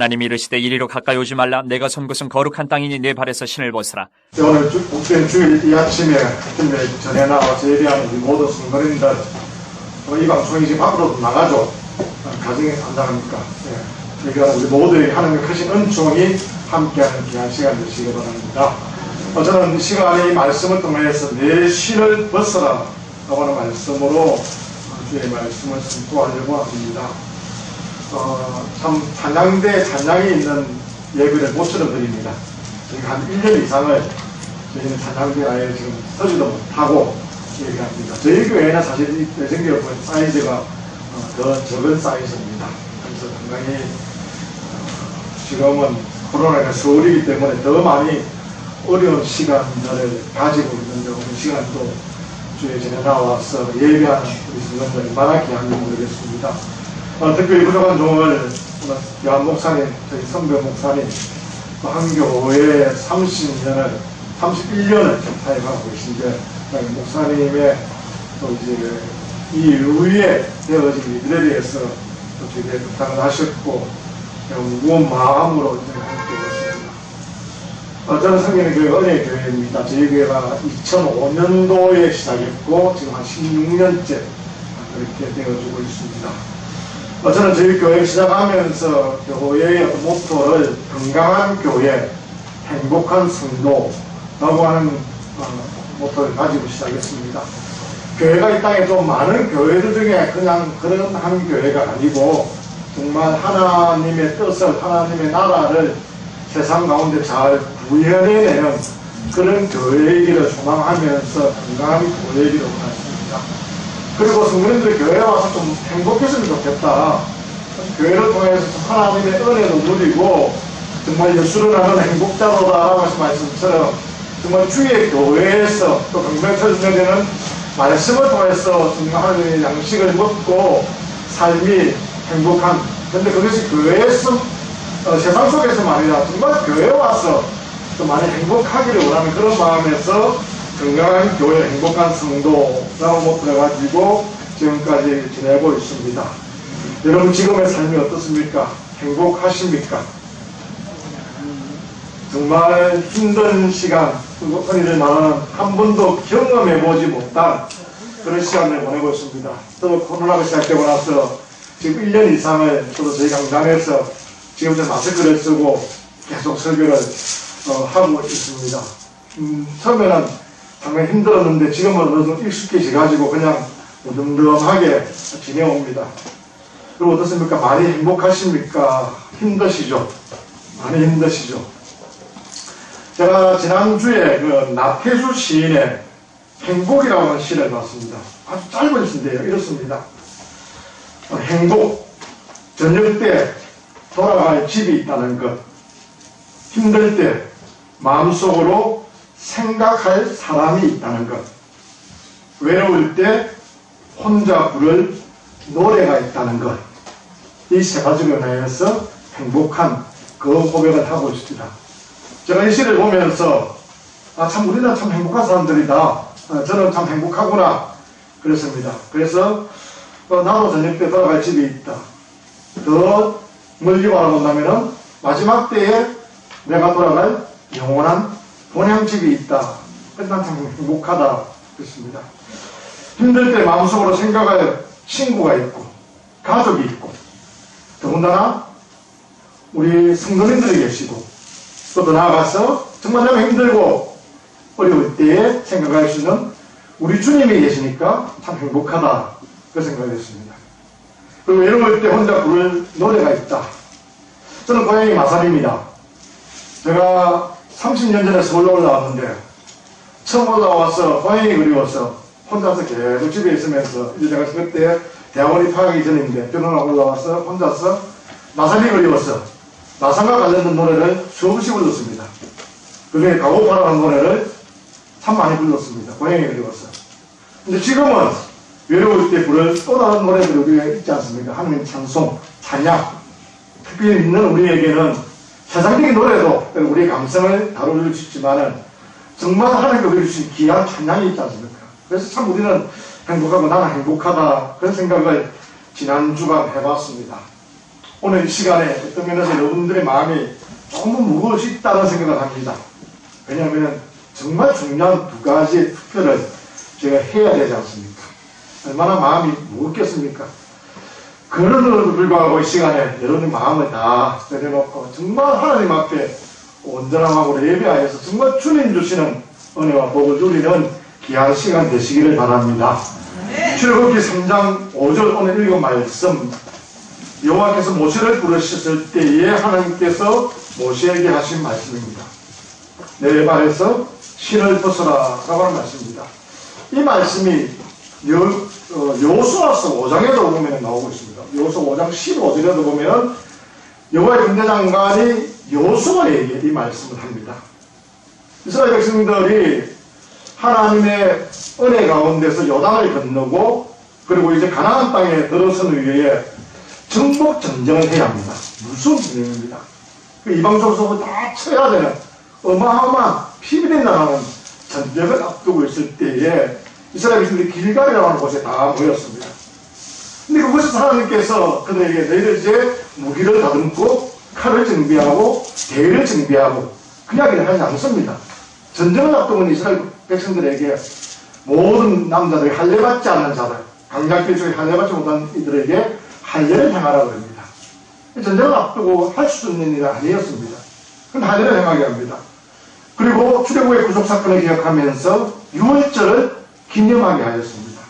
하나님이 이르시되 이리로 가까이 오지 말라. 내가 선 곳은 거룩한 땅이니 내 발에서 신을 벗으라. 오늘 복된 주일 이 아침에 전에 나와서 예배하는 우리 모든 성도님들, 이 방송이 지금 앞으로도 나가죠. 가정에 안다합니까? 그러니까 우리 모두에게 하나님의 크신 은총이 함께하는 귀한 시간 되시기 바랍니다. 저는 이 시간에 이 말씀을 통해서 내 신을 벗어라 라고 하는 말씀으로 주의 말씀을 선포하려고 합니다. 참 찬양대 찬양이 있는 예배를 모처럼 드립니다. 저희가 한 1년 이상을 저희는 찬양대 아예 지금 서지도 못하고 얘기합니다. 저희 교회는 사실 이 대전교회 사이즈가 더 적은 사이즈입니다. 그래서 상당히 지금은 코로나가 서울이기 때문에 더 많이 어려운 시간들을 가지고 있는데 오늘 시간도 주에 전에 나와서 예배하는 우리 성도들 얼마나 귀한지 모르겠습니다. 특별히 부족한 종을 요한 목사님, 저희 선배 목사님 한 교회에 31년을 사역하고 계신데 목사님의 또 이제 이 이후에 되어진 일들에 대해서 또 저희들에 부탁을 하셨고 무거운 마음으로 함께 했습니다. 저는 성경의 교회가 은혜교회입니다. 저희 교회가 2005년도에 시작했고 지금 한 16년째 그렇게 되어주고 있습니다. 저는 저희 교회를 시작하면서 교회의 모토를 건강한 교회, 행복한 성도라고 하는 모토를 가지고 시작했습니다. 교회가 이 땅에 좀 많은 교회들 중에 그냥 그런 한 교회가 아니고 정말 하나님의 뜻을, 하나님의 나라를 세상 가운데 잘 구현해내는 그런 교회이기를 소망하면서 건강한 교회이기를 원했습니다. 그리고 성도님들이 교회에 와서 좀 행복했으면 좋겠다. 교회를 통해서 하나님의 은혜도 누리고 정말 예수를 하는 행복자로다 하신 말씀처럼 정말 주의 교회에서 또 건강해지는 말씀을 통해서 정말 하나님의 양식을 먹고 삶이 행복한, 근데 그것이 교회에서 세상 속에서만 아니라 정말 교회에 와서 또 많이 행복하기를 원하는 그런 마음에서 건강한 교회, 행복한 성도라고 모토를 가지고 지금까지 지내고 있습니다. 여러분 지금의 삶이 어떻습니까? 행복하십니까? 정말 힘든 시간, 흔히들 말하는 한 번도 경험해보지 못한 그런 시간을 보내고 있습니다. 또 코로나가 시작되고 나서 지금 1년 이상을 저도 저희 강단에서 지금부터 마스크를 쓰고 계속 설교를 하고 있습니다. 처음에는 상당히 힘들었는데 지금은 어느 정도 익숙해져가지고 그냥 덤덤하게 지내옵니다. 그리고 어떻습니까? 많이 행복하십니까? 힘드시죠? 많이 힘드시죠? 제가 지난주에 그 나태주 시인의 행복이라고 하는 시를 봤습니다. 아주 짧은 시인데요. 이렇습니다. 행복, 저녁 때 돌아갈 집이 있다는 것, 힘들 때 마음속으로 생각할 사람이 있다는 것, 외로울 때 혼자 부를 노래가 있다는 것, 이 세 가지로 인해서 행복한 그 고백을 하고 있습니다. 제가 이 시를 보면서 참 우리는 참 행복한 사람들이다. 저는 참 행복하구나 그랬습니다. 그래서 나도 저녁 때 돌아갈 집이 있다. 더 멀리 바라본다면 마지막 때에 내가 돌아갈 영원한 본향집이 있다. 그래서 난 참 행복하다 그랬습니다. 힘들 때 마음속으로 생각할 친구가 있고 가족이 있고 더군다나 우리 성도님들이 계시고 또 더 나아가서 정말 너무 힘들고 어려울 때에 생각할 수 있는 우리 주님이 계시니까 참 행복하다 그 생각을 했습니다. 그리고 외로울 때 혼자 부를 노래가 있다. 저는 고향이 마산입니다. 제가 30년 전에 서울로 올라왔는데 처음 올라와서 고향이 그리워서 혼자서 계속 집에 있으면서 이제 제가 그때 대학원 입학하기 전인데 병원하고 올라와서 혼자서 마산이 그리워서 마산과 관련된 노래를 수없이 불렀습니다. 그중에 가고파라는 노래를 참 많이 불렀습니다. 고향이 그리워서. 근데 지금은 외로울 때 부를 또 다른 노래들이 우리가 있지 않습니까? 하나님 찬송, 찬양. 특별히 믿는 우리에게는 세상적인 노래도 우리의 감성을 다룰 수 있지만은 정말 하나님께 주신 귀한 찬양이 있지 않습니까? 그래서 참 우리는 행복하고 나는 행복하다 그런 생각을 지난 주간 해봤습니다. 오늘 이 시간에 어떤 면에서 여러분들의 마음이 조금 무거울 수 있다는 생각을 합니다. 왜냐하면 정말 중요한 두 가지의 투표를 제가 해야 되지 않습니까? 얼마나 마음이 무겁겠습니까? 그럼에도 불구하고 이 시간에 여러분의 마음을 다 내려놓고 정말 하나님 앞에 온전한 마음으로 예배하여서 정말 주님 주시는 은혜와 복을 누리는 귀한 시간 되시기를 바랍니다. 출애굽기 3장 5절 오늘 읽은 말씀, 여호와께서 모세를 부르셨을 때에 하나님께서 모세에게 하신 말씀입니다. 내 발에서 신을 벗어라 라고 하는 말씀입니다. 이 말씀이 여호수아서 5장에도 보면 나오고 있습니다. 여호수아 5장 15절에도 보면 여호와의 군대장관이 여호수아에게 이 말씀을 합니다. 이스라엘 백성들이 하나님의 은혜 가운데서 요단을 건너고 그리고 이제 가나안 땅에 들어선 후에 정복 전쟁을 해야 합니다. 무슨 전쟁입니다. 그 이방 족속을 다 쳐야 되는 어마어마한 피비린 나라는 전쟁을 앞두고 있을 때에 이스라엘 백성들이 길갈이라고 하는 곳에 다 모였습니다. 근데 그곳에서 하나님께서 그들에게 너희들 이제 무기를 다듬고 칼을 정비하고 대를 정비하고 그 이야기를 하지 않습니다. 전쟁을 앞두고 있는 이스라엘 백성들에게 모든 남자들이 할례받지 않는 자들, 강약길 중에 할례받지 못한 이들에게 할례를 행하라고 합니다. 전쟁을 앞두고 할 수 있는 일이 아니었습니다. 그런데 할례를 행하게 합니다. 그리고 출애굽의 구속 사건을 기억하면서 유월절을 기념하게 하였습니다.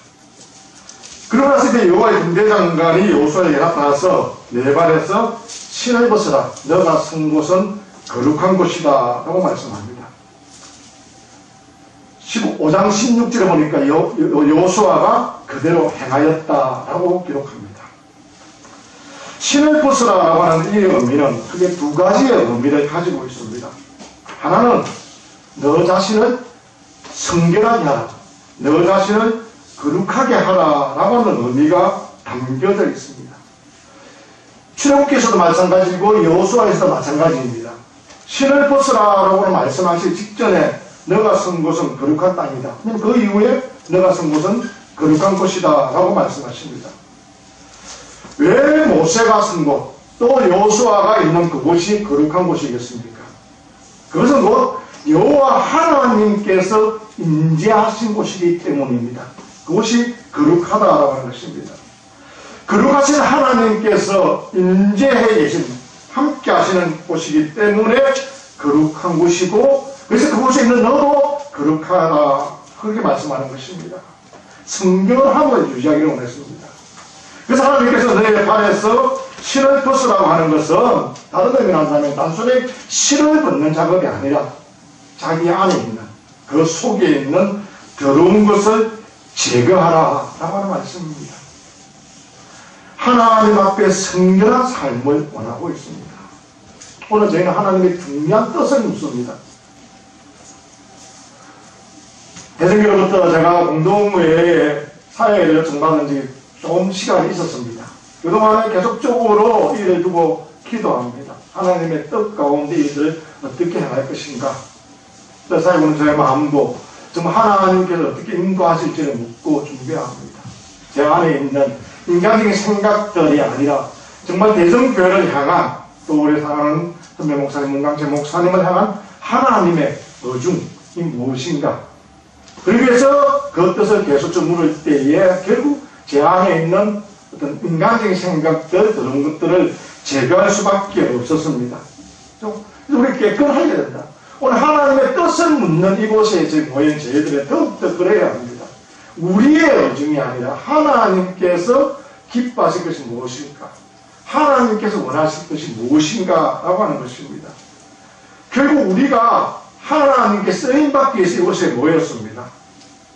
그러고 나서 이제 여호와의 군대장관이 여호수아에게 나타나서 내 발에서 신을 벗어라. 너가 선 곳은 거룩한 곳이다 라고 말씀합니다. 15장 16절에 보니까 여호수아가 그대로 행하였다라고 기록합니다. 신을 벗으라라고 하는 이 의미는 크게 두 가지의 의미를 가지고 있습니다. 하나는 너 자신을 성결하게 하라, 너 자신을 거룩하게 하라라고 하는 의미가 담겨져 있습니다. 출애굽기에서도 마찬가지고 여호수아에서도 마찬가지입니다. 신을 벗으라라고 말씀하시기 직전에 너가 선 곳은 거룩한 땅이다. 그 이후에 너가 선 곳은 거룩한 곳이다 라고 말씀하십니다. 왜 모세가 선 곳, 또 여호수아가 있는 그곳이 거룩한 곳이겠습니까? 그것은 곧 여호와 하나님께서 임재하신 곳이기 때문입니다. 그곳이 거룩하다라고 하는 것입니다. 거룩하신 하나님께서 임재해 계신, 함께 하시는 곳이기 때문에 거룩한 곳이고, 그래서 그곳에 있는 너도 거룩하다, 그렇게 말씀하는 것입니다. 성결함을 유지하기를 원했습니다. 그래서 하나님께서 너의 발에서 실을 벗으라고 하는 것은 다른 의미로 한다면 단순히 실을 벗는 작업이 아니라 자기 안에 있는, 그 속에 있는 더러운 것을 제거하라 라고 하는 말씀입니다. 하나님 앞에 성결한 삶을 원하고 있습니다. 오늘 저희는 하나님의 중요한 뜻을 묻습니다. 대선교로부터 제가 공동회에 사회에 요청받은 지 좀 시간이 있었습니다. 그동안에 계속적으로 이를 두고 기도합니다. 하나님의 뜻 가운데 이들을 어떻게 행할 것인가. 사회는 저의 마음도 정말 하나님께서 어떻게 인도하실지를 묻고 준비합니다. 제 안에 있는 인간적인 생각들이 아니라 정말 대성교회를 향한, 또 우리 사랑하는 선배 목사님, 문강재 목사님을 향한 하나님의 의중이 무엇인가. 그러기 위해서 그 뜻을 계속적으로 물을 때에 결국 제 안에 있는 어떤 인간적인 생각들, 그런 것들을 제거할 수밖에 없었습니다. 우리 깨끗하게 된다. 오늘 하나님의 뜻을 묻는 이곳에 모인 저희들이 더욱더 그래야 합니다. 우리의 의중이 아니라 하나님께서 기뻐하실 것이 무엇일까? 하나님께서 원하실 것이 무엇인가? 라고 하는 것입니다. 결국 우리가 하나님께 쓰임받기 위해서 이곳에 모였습니다.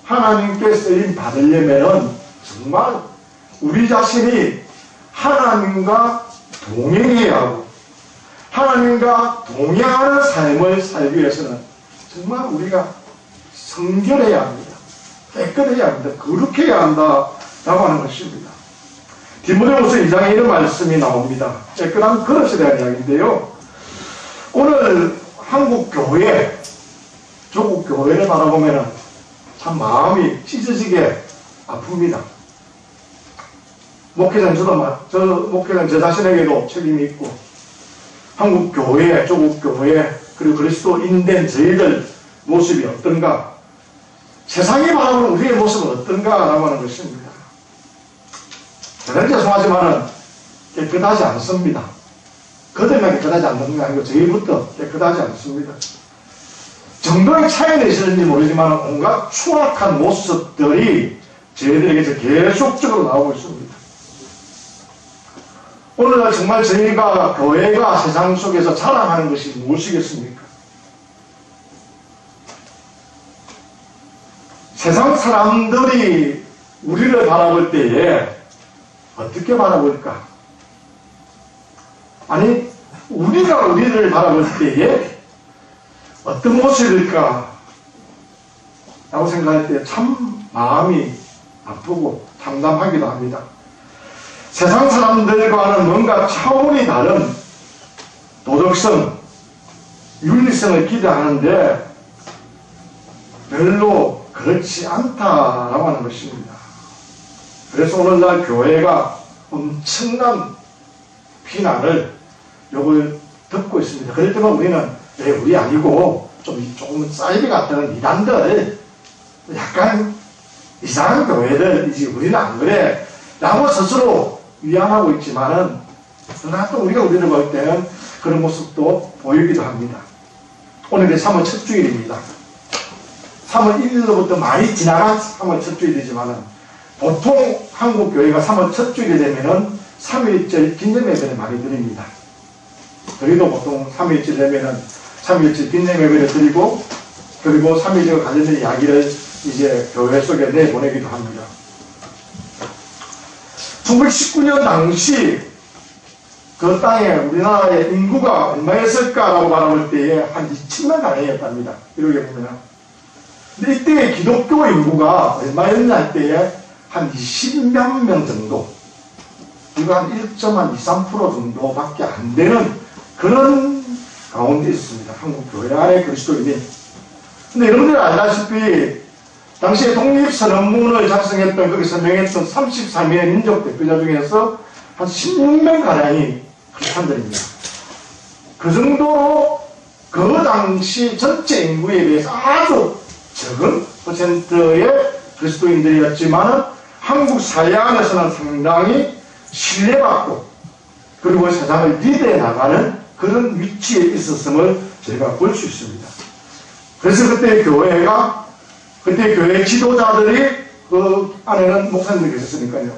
하나님께 쓰임 받으려면 정말 우리 자신이 하나님과 동행해야 하고 하나님과 동행하는 삶을 살기 위해서는 정말 우리가 성결해야 합니다. 깨끗해야 합니다. 거룩해야 한다라고 하는 것입니다. 디모데후서 2장에 이런 말씀이 나옵니다. 깨끗한 그릇에 대한 이야기인데요. 오늘 한국 교회, 조국 교회를 바라보면 참 마음이 찢어지게 아픕니다. 목회장 저 목회장 저 자신에게도 책임이 있고, 한국 교회, 조국 교회, 그리고 그리스도인된 저희들 모습이 어떤가, 세상이 바라보는 우리의 모습은 어떤가라고 하는 것입니다. 저는 죄송하지만은 깨끗하지 않습니다. 그들만 깨끗하지 않는 게 아니고 저희부터 깨끗하지 않습니다. 정도의 차이는 있을지 모르지만 온갖 추악한 모습들이 저희들에게서 계속적으로 나오고 있습니다. 오늘날 정말 저희가 교회가 세상 속에서 자랑하는 것이 무엇이겠습니까? 세상 사람들이 우리를 바라볼 때에 어떻게 바라볼까? 아니, 우리가 우리를 바라볼 때에 어떤 모습일까? 라고 생각할 때 참 마음이 아프고 담담하기도 합니다. 세상 사람들과는 뭔가 차원이 다른 도덕성, 윤리성을 기대하는데 별로 그렇지 않다라고 하는 것입니다. 그래서 오늘날 교회가 엄청난 비난을 요걸 듣고 있습니다. 그럴 때만 우리는 우리 아니고 조금 사이비 같은 이단들, 약간 이상한 교회들이지 우리는 안 그래 라고 스스로 위안하고 있지만은, 그러나 또 우리가 우리를 볼 때는 그런 모습도 보이기도 합니다. 오늘이 3월 첫 주일입니다. 3월 1일로부터 많이 지나간 3월 첫 주일이지만은, 보통 한국 교회가 3월 첫 주일이 되면은 3일절 기념 예배를 많이 드립니다. 저희도 보통 3일절 되면은 3일절 기념 예배를 드리고, 그리고 3일절 관련된 이야기를 이제 교회 속에 내보내기도 합니다. 1919년 당시 그 땅에 우리나라의 인구가 얼마였을까라고 바라볼 때에 한 2천만 가량이었답니다. 이렇게 보면. 근데 이때 기독교 인구가 얼마였냐 할 때에 한 20몇 명 정도, 이거 한 1.23% 정도밖에 안 되는 그런 가운데 있습니다. 한국 교회 안에 그리스도인이. 근데 여러분들이 알다시피 당시에 독립선언문을 작성했던, 거기 서명했던 33명의 민족 대표자 중에서 한 16명가량이 크리스찬들입니다. 그 정도로 그 당시 전체 인구에 비해서 아주 적은 퍼센트의 그리스도인들이었지만 한국 사회 안에서는 상당히 신뢰받고 그리고 세상을 리드해 나가는 그런 위치에 있었음을 저희가 볼 수 있습니다. 그래서 그때 교회 지도자들이, 그 안에는 목사님들이 계셨으니까요.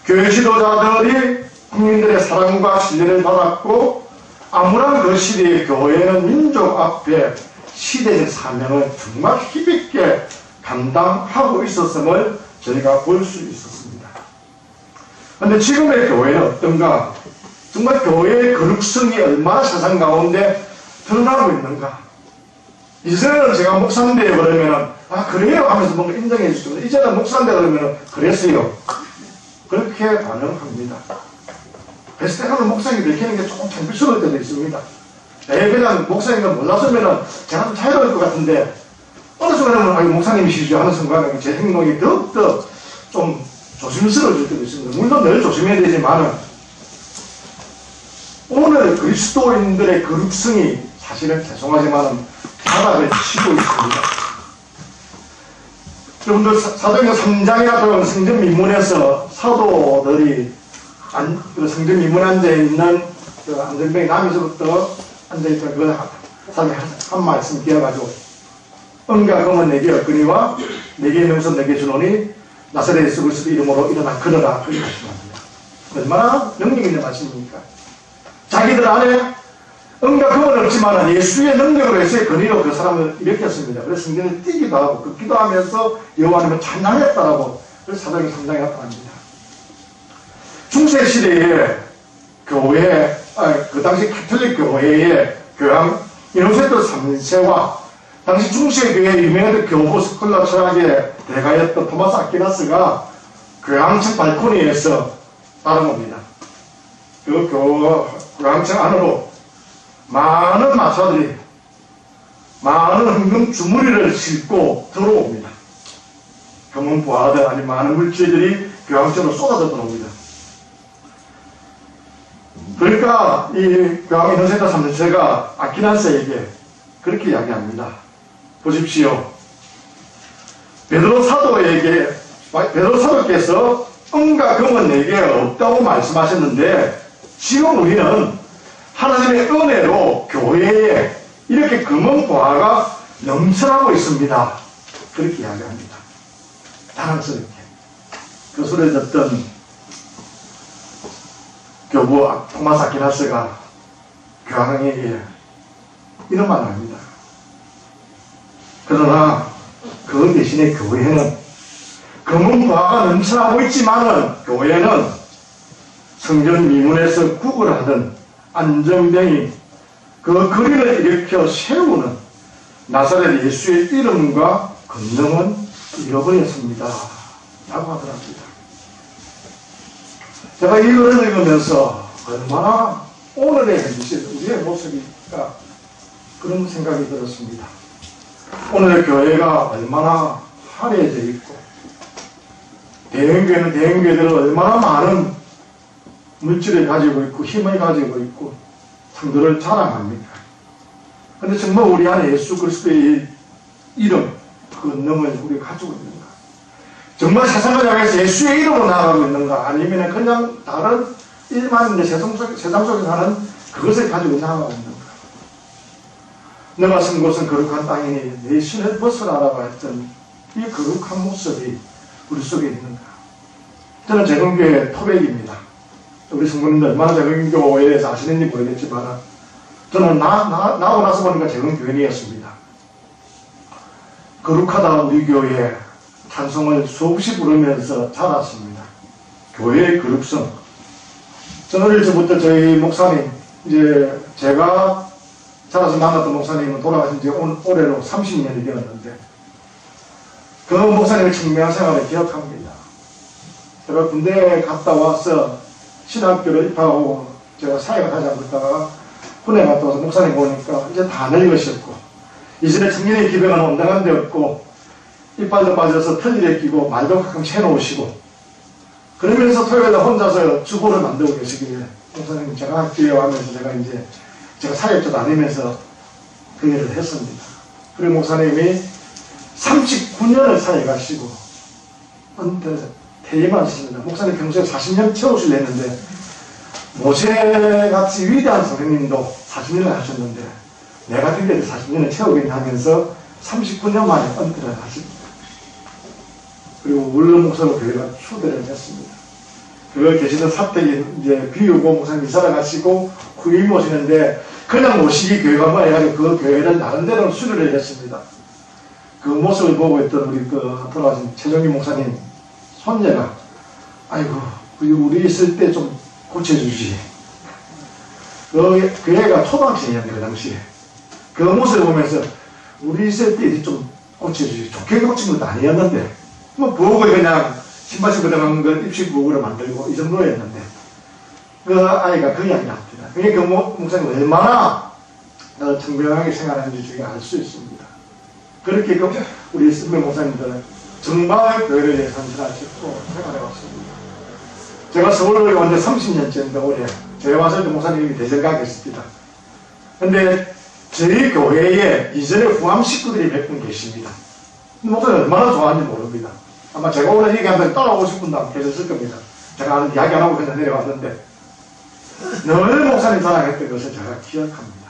교회 지도자들이 국민들의 사랑과 신뢰를 받았고, 아무런 그 시대의 교회는 민족 앞에 시대의 사명을 정말 힘있게 감당하고 있었음을 저희가 볼 수 있었습니다. 그런데 지금의 교회는 어떤가? 정말 교회의 거룩성이 얼마나 세상 가운데 드러나고 있는가? 이전에는 제가 목사인데 그러면은, 아, 그래요? 하면서 뭔가 인정해 주시면, 이제는 목사인데 그러면은, 그랬어요. 그렇게 반응합니다. 그래서 때로는 목사님이 들키는 게 조금 창피스러울 때도 있습니다. 그냥 목사님을 몰랐으면은, 제가 좀 자유로울 것 같은데, 어느 순간에는, 아유, 목사님이시죠? 하는 순간에 제 행동이 더욱더 좀 조심스러워질 때도 있습니다. 물론 늘 조심해야 되지만은, 오늘 그리스도인들의 거룩성이 사실은 죄송하지만은, 바닥을 치고 있습니다. 여러분들 사도행전 3장이나 보면 성전 민문에서 사도들이 성전 민문에 앉아있는 그 안전병이 남에서부터 앉아있던 그 사람이 한 말씀 기어가지고, 은과 금은 내게 얻거니와 내게 명선 내게 주노니 나사렛 예수 그리스도 이름으로 일어나 걸어라. 그렇게 말씀합니다. 얼마나 능력 있는 말씀입니까? 자기들 안에 은과 금은 없지만 예수의 능력으로 예수의 권위로 그 사람을 일으켰습니다. 그래서 성전을 뛰기도 하고 그 기도하면서 여호와님을 찬양했다라고 그래서 사도행전 3장에 나타납니다. 중세시대에 교회, 그 당시 가톨릭 교회의 교황 이노센토 3세와 당시 중세교회의 유명한 교부 스콜라 철학의 대가였던 토마스 아퀴나스가 교황청 발코니에서 따라옵니다. 그 교황청 안으로 많은 마차들이 많은 황금 주머니를 싣고 들어옵니다. 금은 부하들 아닌 많은 물질들이 교황청으로 쏟아져 들어옵니다. 그러니까 이 교황 이노센트 3세가 아퀴나스에게 그렇게 이야기합니다. 보십시오. 베드로 사도께서 은과 금은 내게 없다고 말씀하셨는데 지금 우리는 하나님의 은혜로 교회에 이렇게 금은 보화가 넘쳐나고 있습니다. 그렇게 이야기합니다. 자랑스럽게. 그 소리를 듣던 교부 토마스 아퀴나스가 교황에게 이런 말을 합니다. 그러나 그 대신에 교회는 금은 보화가 넘쳐나고 있지만은 교회는 성전 미문에서 구걸하던 안정병이 그 거리를 일으켜 세우는 나사렛 예수의 이름과 권능은 잃어버렸습니다. 라고 하더랍니다. 제가 이 글을 읽으면서 얼마나 오늘의 현실, 우리의 모습일까 그런 생각이 들었습니다. 오늘의 교회가 얼마나 화려해져 있고 대형교회는 대형교회들은 얼마나 많은 물질을 가지고 있고 힘을 가지고 있고 성도를 자랑합니까? 그런데 정말 우리 안에 예수 그리스도의 이름, 그 능을 우리가 가지고 있는가? 정말 세상을 향해서 예수의 이름으로 나아가고 있는가? 아니면 그냥 다른 일반인의 세상 속에 사는 그것을 가지고 나아가고 있는가? 내가 쓴 곳은 거룩한 땅이니 내 신을 벗어나라고 했던 이 거룩한 모습이 우리 속에 있는가? 저는 재건교회 토백입니다. 우리 성도님들 얼마나 재건교회에 대해서 아시는지 모르겠지만 저는 나오고 나서 보니까 재건교회였습니다. 거룩하다 우리 교회 찬송을 수없이 부르면서 자랐습니다. 교회의 거룩성. 저는 어릴 때부터 저희 목사님, 이제 제가 자라서 만났던 목사님은 돌아가신 지 올해로 30년이 되었는데 그 목사님의 청명한 생활을 기억합니다. 제가 군대에 갔다 와서 신학교를 입학하고 제가 사회가 하지 않고 있다가 군에 갔다 와서 목사님 보니까 이제 다 늙으셨고 이전에 청년의 기백은 온당한 데 없고 이빨도 빠져서 털리에 끼고 말도 가끔 해놓으시고 그러면서 토요일에 혼자서 주보를 만들고 계시길래 목사님 제가 학교에 와면서 제가 사역도 다니면서 그 일을 했습니다. 그리고 목사님이 39년을 사역하시고 퇴임을 하셨습니다. 목사님 평소에 40년 채우시려 했는데 모세같이 위대한 선생님도 40년을 하셨는데 내가 그게 40년을 채우겠냐 하면서 39년 만에 은퇴를 하십니다. 그리고 원로 목사로 교회가 추대를 했습니다. 그 계시던 사택이 이제 비우고 목사님이 살아가시고 후임 오시는데 그냥 모시기 교회가 뭐 해가지고 그 교회를 나름대로 수료를 했습니다. 그 모습을 보고 있던 우리 그 돌아가신 최정기 목사님 손녀가 아이고 우리 있을 때 좀 고쳐주지. 그 애가 초등학생이었는데 그 당시에 그 모습을 보면서 우리 있을 때 좀 고쳐주지. 좋게 고친 것도 아니었는데 뭐 부엌을 그냥 신발 신고 들어간 걸 입식 부엌으로 만들고 이 정도였는데 그 아이가 그 이야기 합니다. 그게 그 목사님 얼마나 청명하게 생활하는지 저희가 알 수 있습니다. 그렇게 우리 선배 목사님들은 정말 교회를 위해 헌신하셨고 생활해왔습니다. 제가 서울을 온 지 30년째인데 올해 제가 와서 목사님이 대전가 계십니다. 근데 저희 교회에 이전에 후암 식구들이 몇 분 계십니다. 목사님 얼마나 좋아하는지 모릅니다. 아마 제가 오늘 얘기하면 따라오고 싶은 분도 계셨을 겁니다. 제가 이야기 안 하고 그냥 내려왔는데 늘 목사님 사랑했던 것을 제가 기억합니다.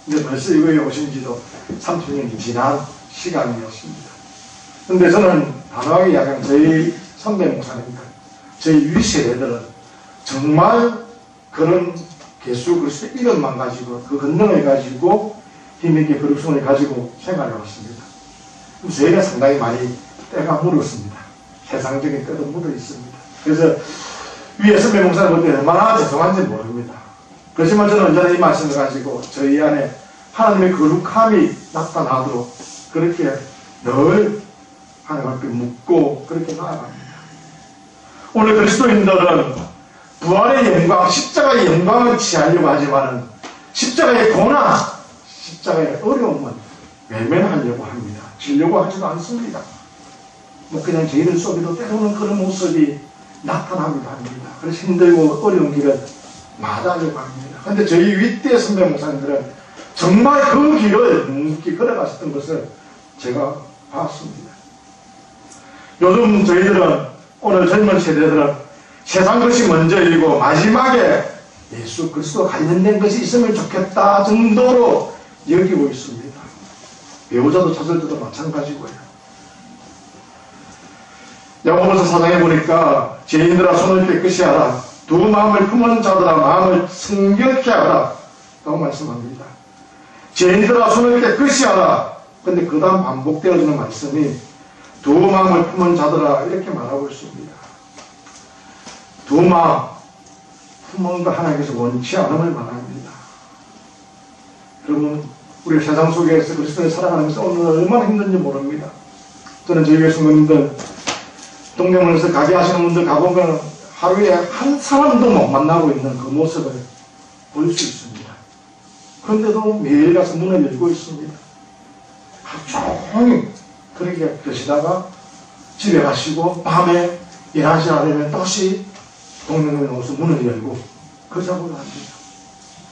이제 벌써 이거에 오신 지도 30년이 지난 시간이었습니다. 근데 저는 단호하게 이야기하면 저희 선배 목사님들, 저희 윗세대들은 정말 그런 예수 그리스도의 이름만 가지고 그 권능을 가지고 힘있게 거룩성을 가지고 생활해 왔습니다. 저희가 상당히 많이 때가 묻었습니다. 세상적인 때도 묻어 있습니다. 그래서 위에 선배 목사를 볼 때 얼마나 죄송한지 모릅니다. 그렇지만 저는 언제나 이 말씀을 가지고 저희 안에 하나님의 거룩함이 나타나도록 그렇게 늘 하나님 앞에 묻고 그렇게 나아갑니다. 오늘 그리스도인들은 부활의 영광, 십자가의 영광을 취하려고 하지만 십자가의 고난, 십자가의 어려움은 외면하려고 합니다. 지려고 하지도 않습니다. 뭐 그냥 저희들 속에도 때로는 그런 모습이 나타나기도 합니다. 그래서 힘들고 어려운 길을 마다하려고 합니다. 그런데 저희 윗대 선배 목사님들은 정말 그 길을 묵묵히 걸어가셨던 것을 제가 봤습니다. 요즘 저희들은, 오늘 젊은 세대들은 세상 것이 먼저이고 마지막에 예수 그리스도 관련된 것이 있으면 좋겠다 정도로 여기고 있습니다. 배우자도 찾을 때도 마찬가지고요. 야고보서 4장에 보니까 죄인들아 손을 깨끗이 하라, 두 마음을 품은 자들아 마음을 성결케 하라 라고 말씀합니다. 죄인들아 손을 깨끗이 하라. 근데 그 다음 반복되어지는 말씀이 두 마음을 품은 자들아 이렇게 말하고 있습니다. 두 마음 품은 거 하나님께서 원치 않음을 말합니다. 여러분, 우리 세상 속에서 그리스도를 살아가면서 오늘 얼마나 힘든지 모릅니다. 저는 저희 교회 성도님들 동대문에서 가게 하시는 분들 가보면 하루에 한 사람도 못 만나고 있는 그 모습을 볼 수 있습니다. 그런데도 매일 가서 문을 열고 있습니다. 하루 종일 그렇게 계시다가 집에 가시고 밤에 11시 아니면 다시 동대문에 나와서 문을 열고 그 작업을 합니다.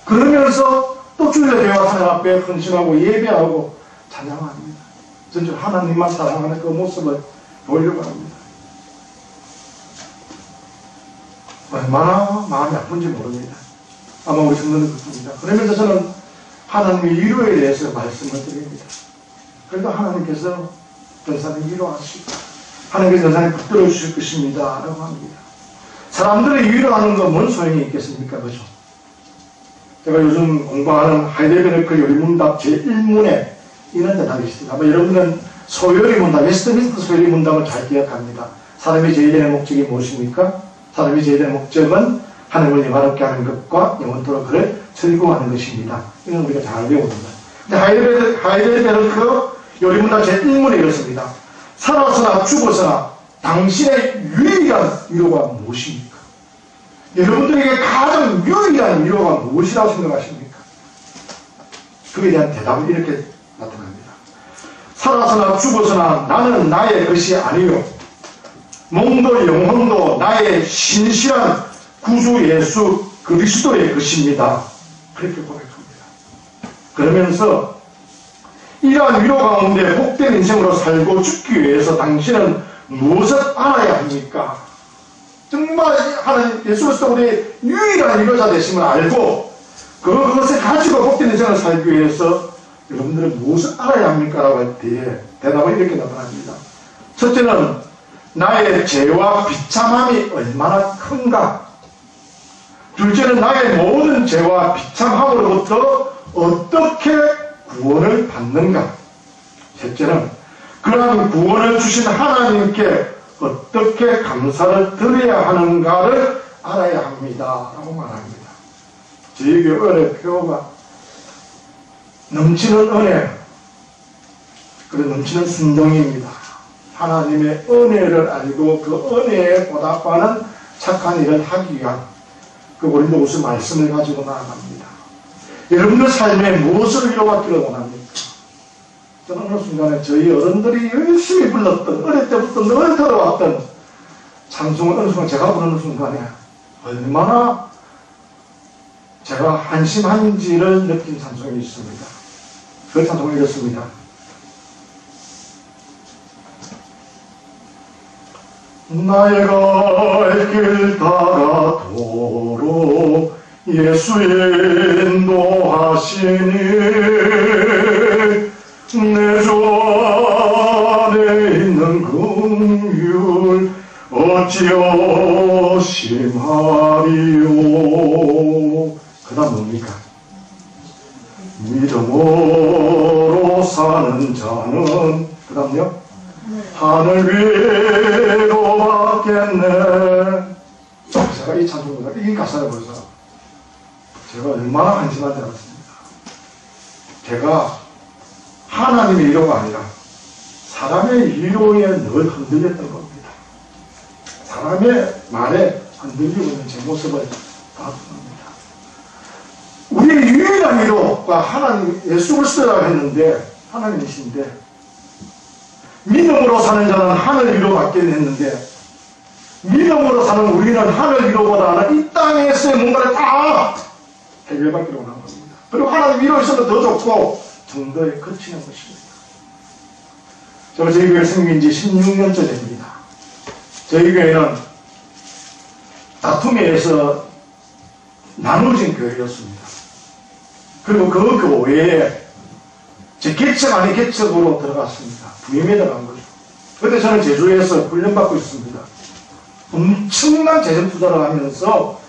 그러면서 또 주일에 배워 하나님 앞에 헌신하고 예배하고 찬양합니다. 전적 하나님만 사랑하는 그 모습을 보이려고 합니다. 얼마나 마음이 아픈지 모릅니다. 아마 우리 성도는 그렇습니다. 그러면서 저는 하나님의 위로에 대해서 말씀을 드립니다. 그래도 하나님께서 전사를 위로하시고 하나님께서 전사를 붙들어 주실 것입니다 라고 합니다. 사람들의 위로하는 건 뭔 소용이 있겠습니까? 그죠? 제가 요즘 공부하는 하이델베르크 요리문답 제1문에 이런 대답이 있습니다. 아마 여러분은 소요리 문답, 웨스트민스터 소요리 문답을 잘 기억합니다. 사람이 제일 되는 목적이 무엇입니까? 사람이 제일 되는 목적은 하나님을 영화롭게 하는 것과 영원토록 그를 즐거워하는 것입니다. 이건 우리가 잘 배웁니다. 하이델베르크 요리문답 제1문에 이렇습니다. 살아서나 죽어서나 당신의 유일한 위로가 무엇입니까? 여러분들에게 가장 유일한 위로가 무엇이라고 생각하십니까? 그에 대한 대답은 이렇게 나타납니다. 살아서나 죽어서나 나는 나의 것이 아니요 몸도 영혼도 나의 신실한 구주 예수 그리스도의 것입니다. 그렇게 고백합니다. 그러면서 이러한 위로 가운데 복된 인생으로 살고 죽기 위해서 당신은 무엇을 알아야 합니까? 정말 하나님 예수 그리스도 우리의 유일한 위로자 되심을 알고 그것을 가지고 복된 인생을 살기 위해서 여러분들은 무엇을 알아야 합니까? 라고 할 때에 대답은 이렇게 나타납니다. 첫째는 나의 죄와 비참함이 얼마나 큰가. 둘째는 나의 모든 죄와 비참함으로부터 어떻게 구원을 받는가. 셋째는 그러한 구원을 주신 하나님께 어떻게 감사를 드려야 하는가를 알아야 합니다 라고 말합니다. 저에게 은혜 표가 넘치는 은혜, 그리고 넘치는 순종입니다. 하나님의 은혜를 알고 그 은혜에 보답하는 착한 일을 하기 위한 그 고린도후서 말씀을 가지고 나아갑니다. 여러분들 삶에 무엇을 위로받기를 원합니까? 저는 어느 순간에 저희 어른들이 열심히 불렀던, 어릴 때부터 늘 들어왔던 찬송을 어느 순간 제가 부르는 순간에 얼마나 제가 한심한지를 느낀 찬송이 있습니다. 그 찬송을 읽었습니다. 나의 갈 길 다가도록 예수의 인도하시니 내 주 안에 있는 긍휼 어찌여 심하리요. 그 다음 뭡니까? 믿음으로 사는 자는 그 다음요? 하늘 위로 받겠네. 제가 이 찬송보다 이 가사를 보면서 제가 얼마나 한심한지 알았습니다. 제가 하나님의 위로가 아니라 사람의 위로에 늘 흔들렸던 겁니다. 사람의 말에 흔들리고 있는 제 모습을 봤습니다. 우리의 유일한 위로가 하나님 예수 그리스도라고 했는데 하나님이신데 믿음으로 사는 자는 하늘 위로 받게 했는데 믿음으로 사는 우리는 하늘 위로보다는 이 땅에서의 뭔가를 다 해결받기로 하는 겁니다. 그리고 하나님 위로 있어도 더 좋고 정도에 그치는 것입니다. 저희 교회 생긴 지 16년째 됩니다. 저희 교회는 다툼에 의해서 나눠진 교회였습니다. 그리고 그 교회에 제 개척 아닌 개척으로 들어갔습니다. 부임에 들어간 거죠. 그런데 저는 제주에서 훈련받고 있습니다. 엄청난 재정 투자를 하면서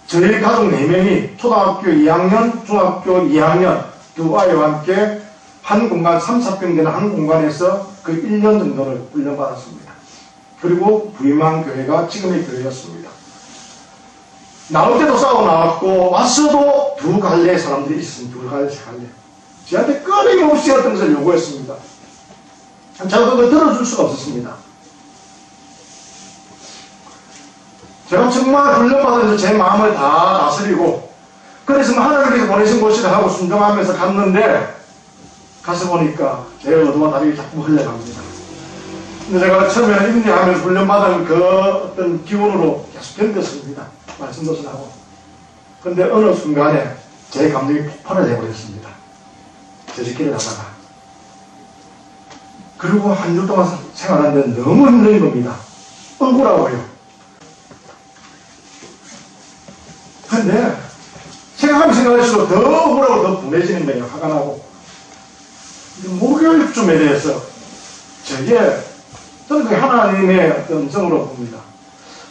저희 가족 4명이 초등학교 2학년, 중학교 2학년 두 아이와 함께 한 공간, 3, 4평 되는 한 공간에서 그 1년 정도를 훈련받았습니다. 그리고 부임한 교회가 지금의 교회였습니다. 나올 때도 싸워 나왔고 왔어도 두 갈래의 사람들이 있습니다. 두 갈래, 세 갈래. 저한테 끊임없이 어떤 것을 요구했습니다. 제가 그걸 들어줄 수가 없었습니다. 제가 정말 훈련받아서 제 마음을 다 다스리고 그래서 하나님께서 보내신 곳이라 하고 순종하면서 갔는데 가서 보니까 제 어두운 다리가 자꾸 흘러갑니다. 근데 제가 처음에 임리하면서 훈련받은 그 어떤 기운으로 계속 견뎠습니다. 말씀도 하고. 근데 어느 순간에 제 감정이 폭발을 해버렸습니다. 제지키를 하다가. 그리고 한 주 동안 생활하는데 너무 힘든 겁니다. 억울하고요. 근데 생각할수록 더 억울하고 더 분해지는 거예요. 화가 나고. 목요일쯤에 대해서 저게 저는 그 하나님의 어떤 음성으로 봅니다.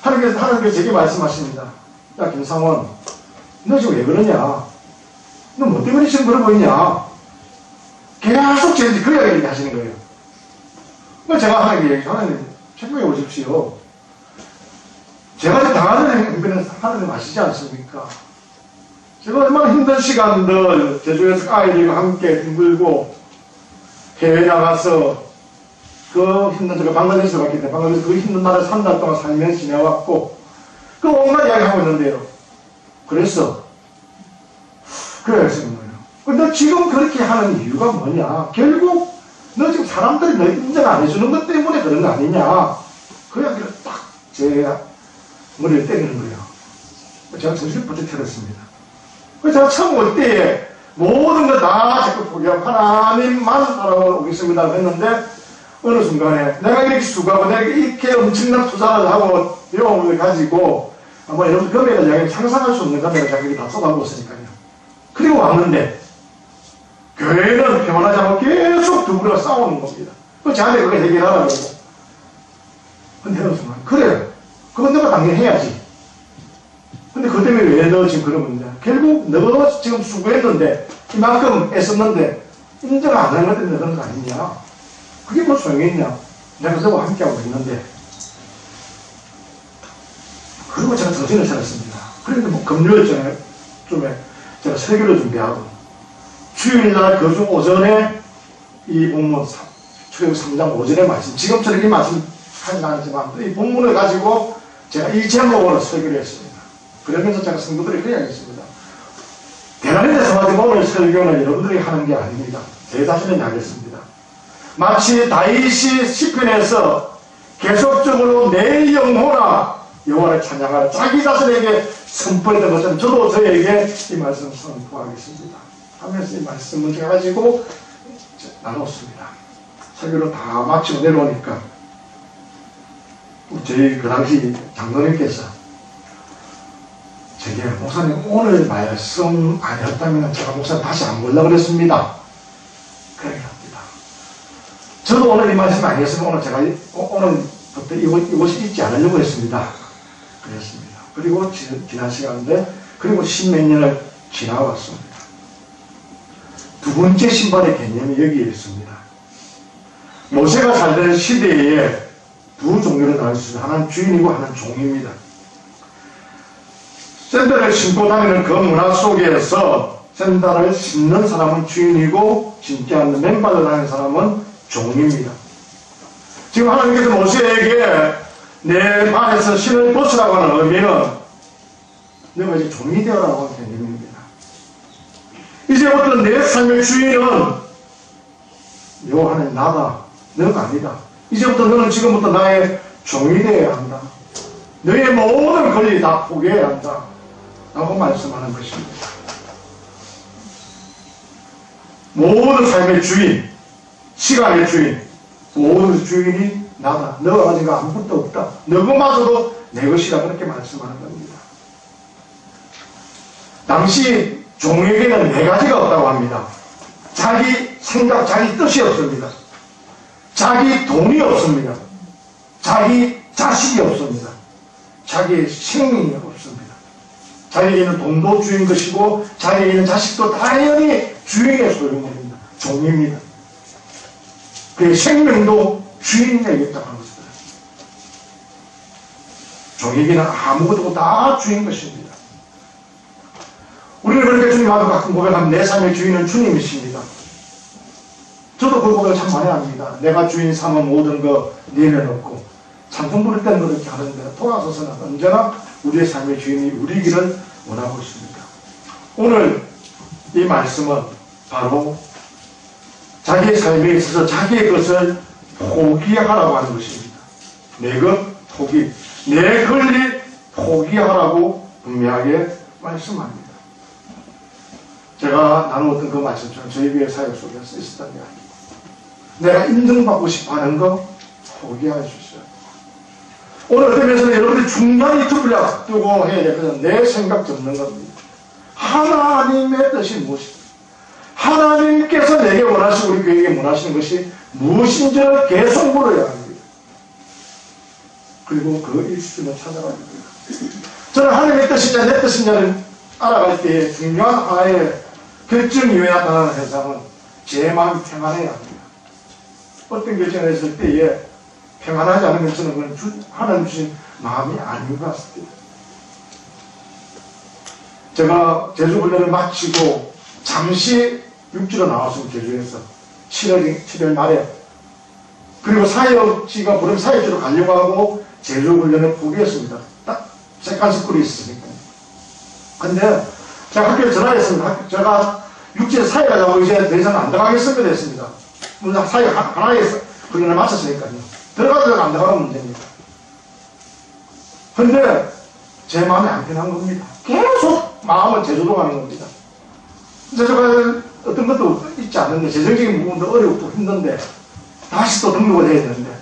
하나님께서 제게 말씀하십니다. 야 김상원, 너 지금 왜 그러냐? 너 뭐 때문에 지금 그러고 있냐? 계속 제 그 이야기 하시는 거예요. 제가 하나님 책임해 오십시오. 제가 지금 당하는 행위는 하나님 아시지 않습니까? 제가 얼마나 힘든 시간들 제주에서 아이들과 함께 힘들고 해외 나가서 그 힘든 제가 방글라데시로 갔기 때문에 방글라데시 그 힘든 나라에 3달 동안 살면서 지내왔고 그 온갖 이야기 하고 있는데요. 그래서 그랬습니다. 근데 지금 그렇게 하는 이유가 뭐냐? 결국 너 지금 사람들이 너 인정 안 해주는 것 때문에 그런 거 아니냐? 그 이야기를 딱 제 머리를 때리는 거예요. 제가 정신을 번쩍 차렸습니다. 그래서 제가 처음 올 때에 모든 거 다 자꾸 포기하고 하나님만 살아오겠습니다 했는데 어느 순간에 내가 이렇게 수고하고 내가 이렇게 엄청난 투자를 하고 배움을 가지고 아마 여러분 금액을 내가 상상할 수 없는 금액을 자기들이 다 쏟아부고 있으니까요. 그리고 왔는데 교회는 평안하지 않고 계속 두 부류가 싸우는 겁니다. 그 저한테 그걸 해결하라고. 근데 어느 순간 그래 그건 내가 당연히 해야지. 근데 그 때문에 왜 너 지금 그런 건데 결국 너 지금 수고했는데 이만큼 애썼는데 인정 안 하는 것 때문에 그런 거 아니냐? 그게 뭐 소용이 있냐? 내가 너와 함께하고 있는데. 그리고 제가 정신을 차렸습니다. 그런데 뭐 금요일쯤에 제가 설교를 준비하고 주일날 그 중 오전에 이 본문 출애굽 3장 오전에 말씀 지금처럼 이 말씀 하지 않지만 이 본문을 가지고 제가 이 제목으로 설교를 했습니다. 그러면서 제가 성도들이 그냥 했습니다. 대단히 대성하지만 오늘 설교는 여러분들이 하는 게 아닙니다. 제 자신은 알겠습니다. 마치 다윗이 시편에서 계속적으로 내 영혼아 여호와를 찬양하라 자기 자신에게 선포했던 것처럼 저도 저에게 이 말씀 선포하겠습니다. 하면서 이 말씀을 제가 가지고 나눴습니다. 설교를 다 마치고 내려오니까 저희 그 당시 장로님께서 제게 목사님 오늘 말씀 아니었다면 제가 목사님 다시 안 보려고 그랬습니다. 그렇게 합니다. 저도 오늘 이 말씀 아니었으면 오늘 제가 오늘부터 이곳이 있지 않으려고 했습니다. 그랬습니다. 그리고 지난 시간인데 그리고 10몇 년을 지나왔습니다. 두 번째 신발의 개념이 여기에 있습니다. 모세가 살던 시대에 두 종류를 나눌 수 있습니다. 하나는 주인이고 하나는 종입니다. 샌들을 신고 다니는 그 문화 속에서 샌들을 신는 사람은 주인이고 신지 않는 맨발로 다니는 사람은 종입니다. 지금 하나님께서 모세에게 내 발에서 신을 벗으라고 하는 의미는 너가 이제 종이 되어라고 하는 개념입니다. 이제부터 내 삶의 주인은 요 하나님 나다. 너가 아니다. 이제부터 너는 지금부터 나의 종이 되어야 한다. 너의 모든 권리 다 포기해야 한다 라고 말씀하는 것입니다. 모든 삶의 주인, 시간의 주인, 모든 주인이 나다. 너가 가진 거 아무것도 없다. 너그마저도 내 것이다. 그렇게 말씀하는 겁니다. 당시 종에게는 네 가지가 없다고 합니다. 자기 생각, 자기 뜻이 없습니다. 자기 돈이 없습니다. 자기 자식이 없습니다. 자기의 생명이 없습니다. 자기에게는 돈도 주인 것이고 자기에게는 자식도 당연히 주인의 소유물입니다. 종입니다. 그의 생명도 주인에게 있다고 하는 것입니다. 종에게는 아무것도 다 주인 것입니다. 우리는 그렇게 주님 앞에 가끔 고백하면 내 삶의 주인은 주님이십니다. 저도 그 고백을 참 많이 합니다. 내가 주인 삼은 모든 거 내려놓고 찬송 부를 때는 그렇게 하는데 돌아서서는 언제나 우리의 삶의 주인이 우리기를 원하고 있습니다. 오늘 이 말씀은 바로 자기의 삶에 있어서 자기의 것을 포기하라고 하는 것입니다. 내 것 포기, 내 권리 포기하라고 분명하게 말씀합니다. 제가 나누었던 그 말씀처럼 저희 교회 사역 속에서 있었던 이야기. 내가 인정받고 싶어 하는 거 포기해 주세요. 오늘 어떤 면에서는 여러분들이 중요한 투표를 두고 해야 될 것은 내 생각 접는 겁니다. 하나님의 뜻이 무엇입니까? 하나님께서 내게 원하시고 우리 교회에게 원하시는 것이 무엇인지를 계속 물어야 합니다. 그리고 그 일심을 찾아가야 합니다. 저는 하나님의 뜻이냐 내 뜻이냐를 알아갈 때 중요한 하나의 결정 이후에 나타나는 현상은 제 마음이 평안해야 합니다. 어떤 결정을 했을 때에 평안하지 않으면 저는 그건 하나님 주신 마음이 아닌 것 같습니다. 제가 제주훈련을 마치고 잠시 육지로 나왔습니다. 제주에서 7월 말에. 그리고 사역지가 부름 사역지로 가려고 하고 제주훈련을 포기했습니다. 딱 세컨스쿨이 있으니까. 근데 제가 학교에 전화했습니다. 제가 육지에 사역하자고 이제 더 이상 안 들어가겠습니다 했습니다. 물론 사역 하나에 훈련을 마쳤으니까요. 들어가도 안 들어가는 문제입니다. 근데 제 마음이 안 편한 겁니다. 계속 마음은 제주도 가는 겁니다. 제주가 어떤 것도 있지 않는데 재정적인 부분도 어렵고 힘든데 다시 또 등록을 해야 되는데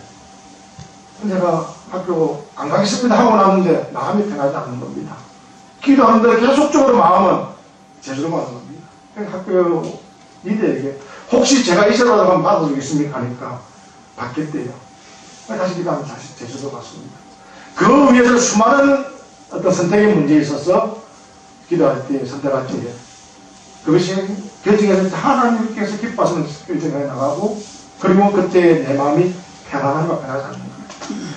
제가 학교 안 가겠습니다 하고 나왔는데 마음이 편하지 않는 겁니다. 기도하는데 계속적으로 마음은 제주도 가는 겁니다. 학교 리더에게 혹시 제가 이사라도 한번 받아주겠습니까 하니까 받겠대요. 다시 기도하면 다시 제주도 갔습니다. 그 위에서 수많은 어떤 선택의 문제에 있어서 기도할 때 선택할 때에 그것이 결정했을 때 하나님께서 기뻐하시는 결정에 나가고 그리고 그때 내 마음이 편안한가 편하지 않는가.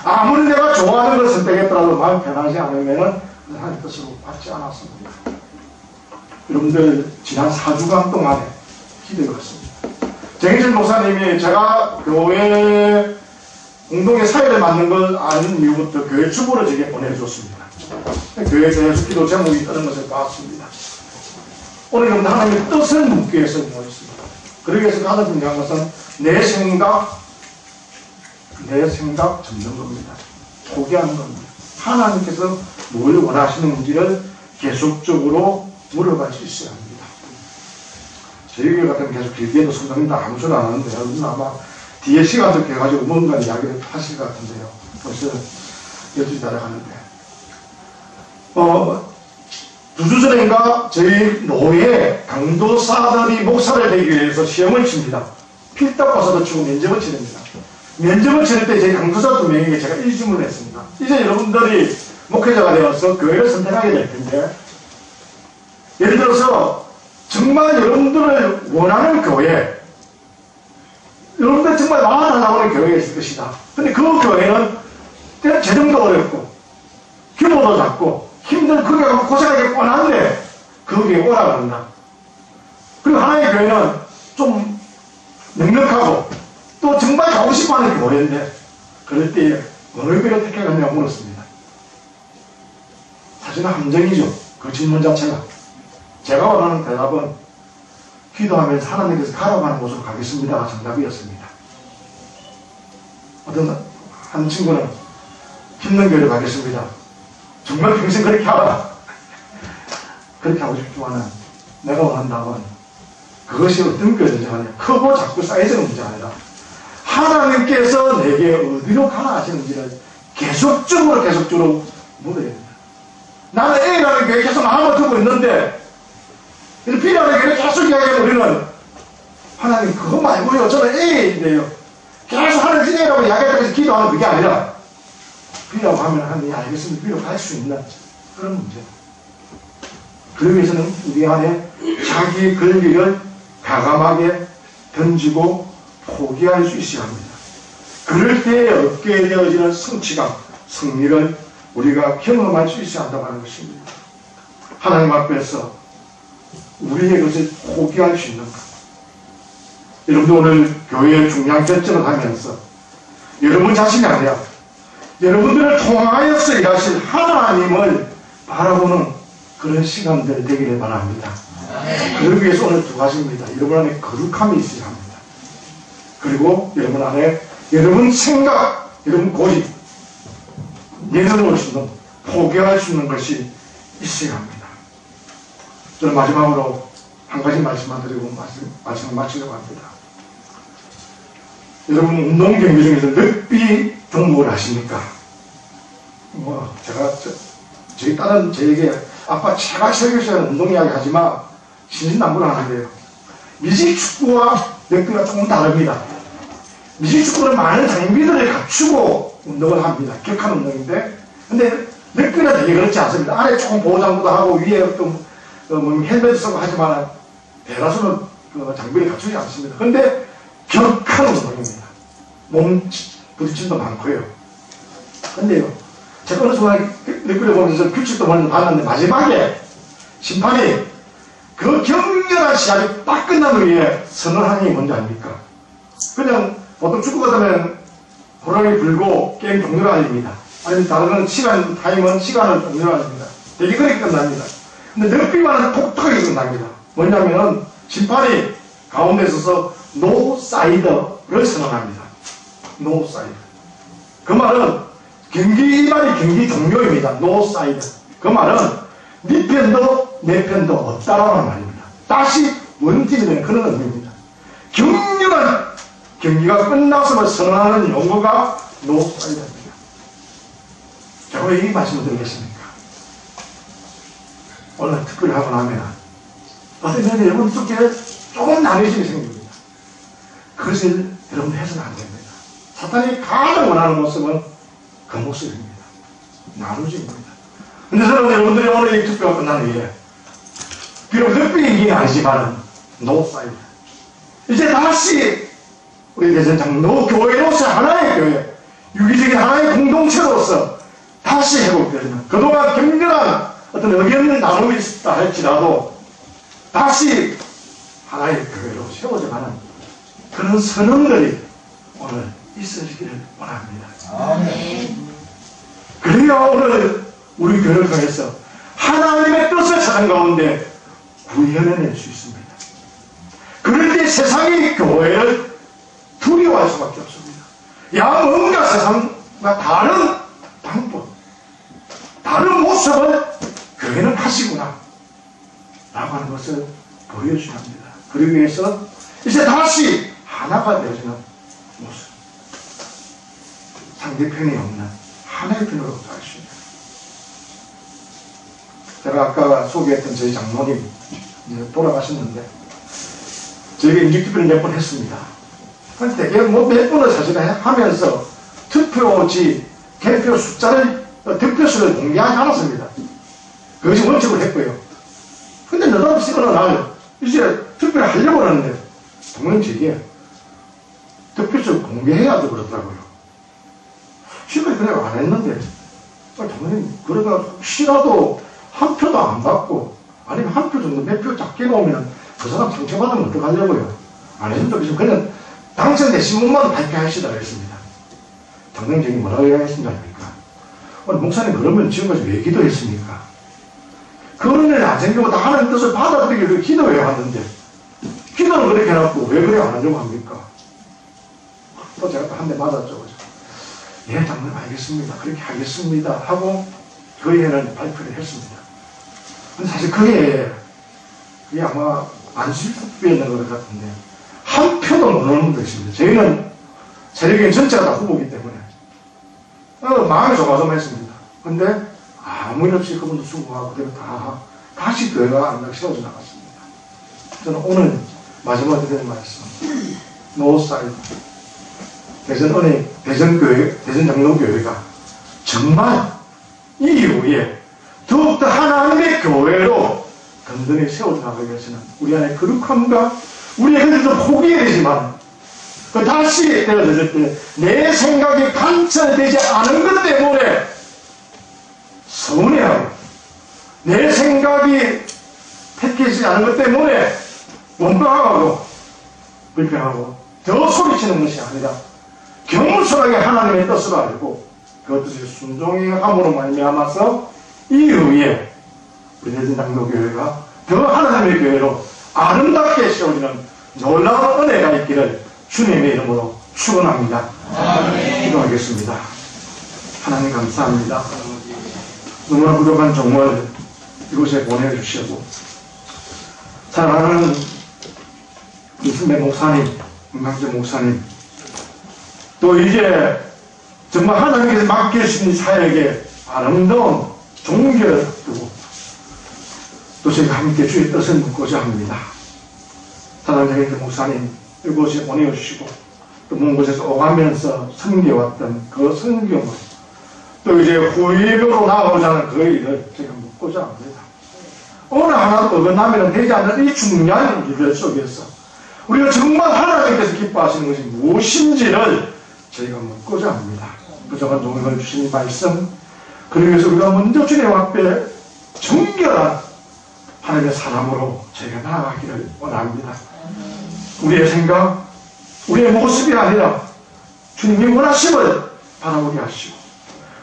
아무리 내가 좋아하는 걸 선택했더라도 마음이 편하지 않으면 하나님 뜻으로 받지 않았습니다. 여러분들 지난 4주간 동안에 기도해봤습니다. 정희진 목사님이 제가 교회 공동의 사회를 맡는 걸 아는 이후부터 교회 주보를 제게 보내줬습니다. 교회 대해서 기도 제목이 뜨는 것을 봤습니다. 오늘 여러분 하나님의 뜻을 묻기 위해서 모였습니다. 그러기 위해서 가장 중요한 것은 내 생각 접는 겁니다. 포기하는 겁니다. 하나님께서 뭘 원하시는지를 계속적으로 물어갈 수 있어야 합니다. 저희 교회 같은 경우 계속 길게도 성장님도 아무 소리 안 하는데 여러분 아마 뒤에 시간도 깨가지고 뭔가 이야기를 하실 것 같은데요. 벌써 12시 달아가는데. 2주 전인가 저희 노예 강도사들이 목사를 되기 위해서 시험을 칩니다. 필답고사도 치고 면접을 치릅니다. 면접을 치를 때 저희 강도사 2명에게 제가 이 질문을 했습니다. 이제 여러분들이 목회자가 되어서 교회를 선택하게 될 텐데 예를 들어서 정말 여러분들을 원하는 교회 여러분들 정말 나와달라고 하는 교회가 있을 것이다. 근데 그 교회는 재정도 어렵고 규모도 작고 힘든 그게 고생하기 뻔한데 거기에 오라 그런다. 그리고 하나의 교회는 좀 넉넉하고 또 정말 가고 싶어하는 교회인데 그럴 때 어느 교회를 택하겠냐고 물었습니다. 사실은 함정이죠. 그 질문 자체가. 제가 원하는 대답은 기도하면서 하나님께서 가라고 하는 곳으로 가겠습니다가 정답이었습니다. 어떤 한 친구는 힘든 교회로 가겠습니다. 정말 평생 그렇게 하라. 그렇게 하고 싶지만은 내가 원한다면 그것이 어떤 교제가 아니라 크고 작고 사이즈가 문제가 아니라 하나님께서 내게 어디로 가라 하시는지를 계속적으로 물어야 된다. 나는 A라는 교회 계속 마음을 두고 있는데 B라는 교회 계속 이야기하면 우리는 하나님 그거 말고요 저는 A인데요 계속 하나님 A라고 이야기하면서 기도하는 그게 아니라 B라고 하면 하나님 알겠습니다. B로 갈 수 있는 그런 문제. 그러기 위해서는 우리 안에 자기 권리를 과감하게 던지고 포기할 수 있어야 합니다. 그럴 때에 얻게 되어지는 성취감, 승리를 우리가 경험할 수 있어야 한다고 하는 것입니다. 하나님 앞에서 우리의 것을 포기할 수 있는 것. 여러분도 오늘 교회의 중요한 결정을 하면서 여러분 자신이 아니라 여러분들을 통하여서 일하실 하나님을 바라보는 그런 시간들 되기를 바랍니다. 그러기 위해서 오늘 두 가지입니다. 여러분 안에 거룩함이 있어야 합니다. 그리고 여러분 안에 여러분 생각, 여러분 고집, 내려놓을 수 있는, 포기할 수 있는 것이 있어야 합니다. 저는 마지막으로 한 가지 말씀만 드리고 말씀을 마치려고 합니다. 여러분 운동 경기 중에서 럭비 종목을 하십니까? 제가 저희 딸은 저에게 아빠 제발 설교시간에 운동 이야기 하지마 신신당부를 하는데요. 미식축구와 럭비가 조금 다릅니다. 미식축구는 많은 장비들을 갖추고 운동을 합니다. 격한 운동인데 근데 럭비는 되게 그렇지 않습니다. 안에 조금 보호장구도 하고 위에 어떤 헬멧 쓰고 하지만 대다수는 장비를 갖추지 않습니다. 근데 격한 운동입니다. 몸 부딪힘도 많고요. 근데요, 제가 어느 순간 럭비를 보면서 규칙도 먼저 봤는데 마지막에 심판이 그 격렬한 시합이 딱 끝난 후에 선언하는 게 뭔지 압니까? 그냥 보통 축구 같으면 호랑이 불고 게임 종료가 아닙니다. 아니면 다른 시간, 타임은 시간을 종료가 아닙니다. 되게 그렇게 끝납니다. 근데 럭비와는 독특하게 끝납니다. 뭐냐면은 심판이 가운데 서서 노 사이드를 선언합니다. 노 사이드. 그 말은 경기 일반이 경기 종료입니다. 노 사이드. 그 말은 네 편도 내 편도 없다라는 말입니다. 다시 원팀이 되는 그런 의미입니다. 격렬한 경기가 끝났음을 선언하는 용어가 노 사이드입니다. 제가 왜 이 말씀을 드리겠습니까? 오늘 특별히 하고 나면 어떤 면에 여러분 속에 조금 나뉘어짐이 생깁니다. 그것을 여러분들 해서는 안 됩니다. 사탄이 가장 원하는 모습은 그 모습입니다. 나누집니다. 근데 저는 여러분들이 오늘 이 투표가 끝난 후에 비록 흑비행기는 아니지만 노 사이드. 이제 다시 우리 대전장 노 교회로서 하나의 교회, 유기적인 하나의 공동체로서 다시 회복되는 그동안 격렬한 어떤 의견을 나눔이 있었다 할지라도 다시 하나의 교회로 세워져가는 그런 선언들이 오늘 있어지기를 원합니다. 아멘. 그래야 오늘 우리 교회를 통해서 하나님의 뜻을 찾은 가운데 구현해낼 수 있습니다. 그럴 때 세상이 교회를 두려워할 수밖에 없습니다. 야, 뭔가 세상과 다른 방법, 다른 모습을 교회는 하시구나 라고 하는 것을 보여줘야 합니다. 그러기 위해서 이제 다시 하나가 되어지는 모습, 상대편이 없는 하나의 편으로 갈 수 있는. 제가 아까 소개했던 저희 장로님 돌아가셨는데 저에게 인직투표를 몇 번 했습니다. 근데 대개 몇 번을 사실 하면서 투표지 개표 숫자를 득표수를 공개하지 않았습니다. 그것이 원칙으로 했고요. 근데 느닷없이 어느 날 이제 투표를 하려고 하는데 동문 제게 득표수를 공개해야 돼 그러더라고요. 지금까지 그래 안 했는데 동문님 그러다 혹시라도 한 표도 안 받고 아니면 한 표 정도 몇 표 작게 나오면 그 사람 상처받으면 어떡하려고요. 안 했습니다. 그래서 그냥 당선된 신문만 발표하시다 그랬습니다. 당명적인 뭐라고 이야기했습니까? 목사님 그러면 지금까지 왜 기도했습니까? 그런 일 안 생기고 다 하나님 뜻을 받아들이기 위해 기도해야 하는데 기도는 그렇게 해놨고 왜 그래 안 하려고 합니까? 또 제가 또 한 대 맞았죠. 그죠? 예, 장로님 알겠습니다. 그렇게 하겠습니다. 하고 그 해는 발표를 했습니다. 근데 사실 그 해에 그게 아마 안실투표였는 것 같은데 한 표도 못 오는 것입니다. 저희는 세력인 전체가 다 후보이기 때문에 마음이 조마조마했습니다. 근데 아무 일 없이 그분도 수고하고 그대로 다시 교회가 안락 세워져 나갔습니다. 저는 오늘 마지막에 드리는 말씀 노사이드 대전장로교회가 정말 이 이후에 더욱더 하나님의 교회로 든든히 세워져 나가기 위해서는 우리 안에 거룩함과 우리의 흔들도 포기해야 되지만 다시 내가 들을 때 내 생각이 관철되지 않은 것 때문에 서운해하고 내 생각이 택해지지 않은 것 때문에 원망하고 불평하고 더 소리치는 것이 아니라 겸손하게 하나님의 뜻을 알고 그 뜻을 순종함으로 말미암아서 이후에 우리 대전장로교회가 더 하나님의 교회로 아름답게 세워지는 놀라운 은혜가 있기를 주님의 이름으로 축원합니다. 기도하겠습니다. 하나님 감사합니다. 너무나 부족한 정월 이곳에 보내주시고 사랑하는 이승배 목사님, 김강재 목사님 또 이제 정말 하나님께서 맡기신 사역에 아름다운 종교를 두고 또 저희가 함께 주의 뜻을 묻고자 합니다. 사랑하는 목사님 이곳에 보내주시고 또 먼 곳에서 오가면서 섬겨왔던 그 성경을 또 이제 후임으로 나아오자는 그 일을 제가 묻고자 합니다. 어느 하나도 어긋나면 되지 않는 이 중요한 일들 속에서 우리가 정말 하나님께서 기뻐하시는 것이 무엇인지를 저희가 묻고자 합니다. 그동안 동행을 주신 말씀 그러기 위해서 우리가 먼저 주님 앞에 정결한 하나님의 사람으로 저희가 나아가기를 원합니다. 우리의 생각, 우리의 모습이 아니라 주님의 원하심을 바라보게 하시고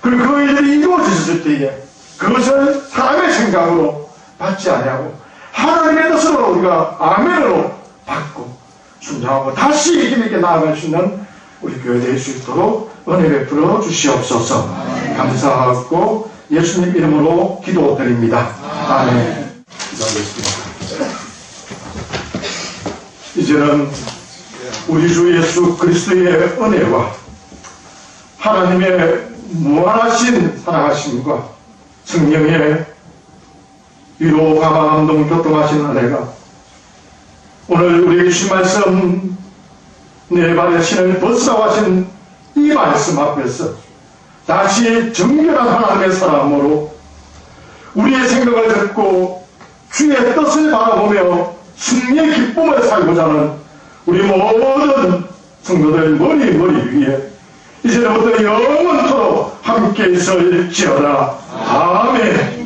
그리고 그 일들이 이루어졌을 때에 그것을 사람의 생각으로 받지 아니하고 하나님의 뜻으로 우리가 아멘으로 받고 순종하고 다시 힘있게 나아갈 수 있는 우리 교회 될 수 있도록 은혜 베풀어 주시옵소서. 감사하고 예수님 이름으로 기도드립니다. 아멘. 기도하겠습니다. 이제는 우리 주 예수 그리스도의 은혜와 하나님의 무한하신 사랑하심과 성령의 위로 감동 교통하신 은혜가 오늘 우리에게 주신 말씀 내 발에 신을 벗어가신 이 말씀 앞에서 다시 정결한 하나님의 사람으로 우리의 생각을 듣고 주의 뜻을 바라보며 승리의 기쁨을 살고자 하는 우리 모든 성도들 머리 위에 이제부터 영원토록 함께 있을지어다. 아멘.